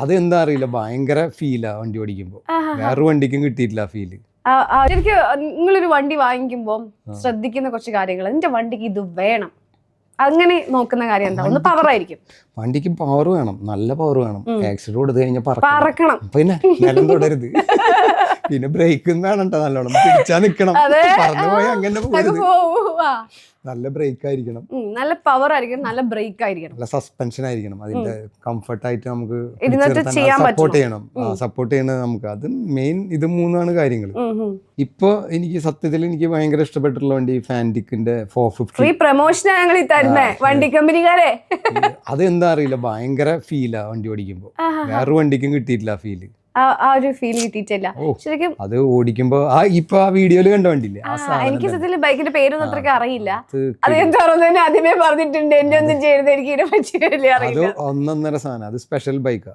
അതെന്താ അറിയില്ല, ഭയങ്കര ഫീലാ വണ്ടി ഓടിക്കുമ്പോ. വേറൊരു വണ്ടിക്കും കിട്ടിയിട്ടില്ല ഫീല്. എനിക്ക് നിങ്ങളൊരു വണ്ടി വാങ്ങിക്കുമ്പോ ശ്രദ്ധിക്കുന്ന കുറച്ച് കാര്യങ്ങൾ, എന്റെ വണ്ടിക്ക് ഇത് വേണം, അങ്ങനെ നോക്കുന്ന കാര്യം എന്താ? ഒന്ന് പവർ ആയിരിക്കും. വണ്ടിക്ക് പവർ വേണം, നല്ല പവർ വേണം. ആക്സിഡന്റ് കൊടുത്തു കഴിഞ്ഞാൽ പറക്കണം, പിന്നെ നിലം തൊടരുത്. പിന്നെ ബ്രേക്കും വേണം നല്ലോണം, പിടിച്ചാ നിക്കണം, പറഞ്ഞു പോയി അങ്ങനെ പോകരുത്. നല്ല ബ്രേക്ക് ആയിരിക്കണം, നല്ല പവർ ആയിരിക്കണം, നല്ല ബ്രേക്ക് ആയിരിക്കണം, നല്ല സസ്പെൻഷൻ ആയിരിക്കണം. അതിന്റെ കംഫർട്ടായിട്ട് നമുക്ക് സപ്പോർട്ട് ചെയ്യണം. സപ്പോർട്ട് ചെയ്യണത് നമുക്ക്, അത് മെയിൻ. ഇത് മൂന്നാണ് കാര്യങ്ങൾ. ഇപ്പൊ എനിക്ക് സത്യത്തിൽ എനിക്ക് ഭയങ്കര ഇഷ്ടപ്പെട്ടിട്ടുള്ള വണ്ടി ഫാൻറ്റിക്കിന്റെ 450. പ്രൊമോഷൻ വണ്ടി കമ്പനിക്കാരെ. അതെന്താ അറിയില്ല, ഭയങ്കര ഫീലാ വണ്ടി ഓടിക്കുമ്പോ. വേറൊരു വണ്ടിക്കും കിട്ടിയിട്ടില്ല ഫീല്. ആ ഒരു ഫീൽ കിട്ടിയിട്ടില്ല ശരിക്കും. അത് ഓടിക്കുമ്പോ ഇപ്പൊ ആ വീഡിയോയില് കണ്ട വണ്ടില്ലേ, എനിക്ക് സത്യത്തിൽ ബൈക്കിന്റെ പേരൊന്നും അത്രയ്ക്ക് അറിയില്ല. അത് ഞാൻ തുറന്നു ആദ്യമേ പറഞ്ഞിട്ടുണ്ട്, എന്നെ ഒന്നും ചെയ്യുന്നത് എനിക്ക് ഇതിനെ പറ്റി അറിയില്ല. അത് 1.5 സാധനം, അത് സ്പെഷ്യൽ ബൈക്കാ.